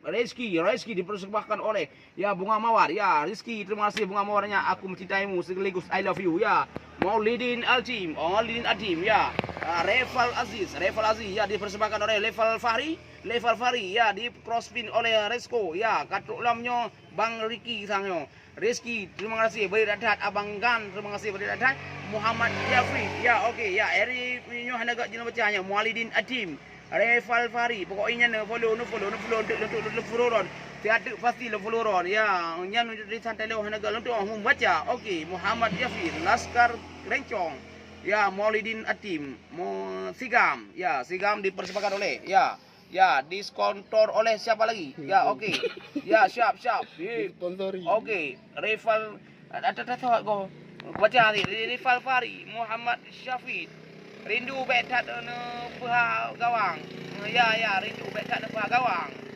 Rizky dipersembahkan oleh ya Bunga Mawar. Ya, Rizky, terima kasih Bunga Mawarnya. Aku mencintaimu sekaligus I love you ya. Maulidin Altim ya. Reval Aziz ya dipersembahkan oleh Level Fahri ya di crosspin oleh Resko ya. Katuk lamnya Bang Ricky sangyo. Rizky, terima kasih beri dadat. Abang Gan, terima kasih beri dadat. Muhammad Jafri ya, okey ya. Eri pinyo hanaga jina bacanya Maulidin Atim. Reval Fahri, pokoknya follow untuk follow tiada pasti follow ya. Nyan di santai lewat hanaga untuk membaca. Okey, Muhammad Jafri, Laskar Rencong. Ya, Maulidin Atim, Sigam. Ya, Sigam dipersembahkan oleh ya. Ya, diskontor oleh siapa lagi? Ya, okey. Ya, siap. Sponsori. Okey, Reval ada kau. Baca ni, Reval Fahri, Muhammad Syafiq. Rindu betat pihak gawang. Ya, rindu betat pihak gawang.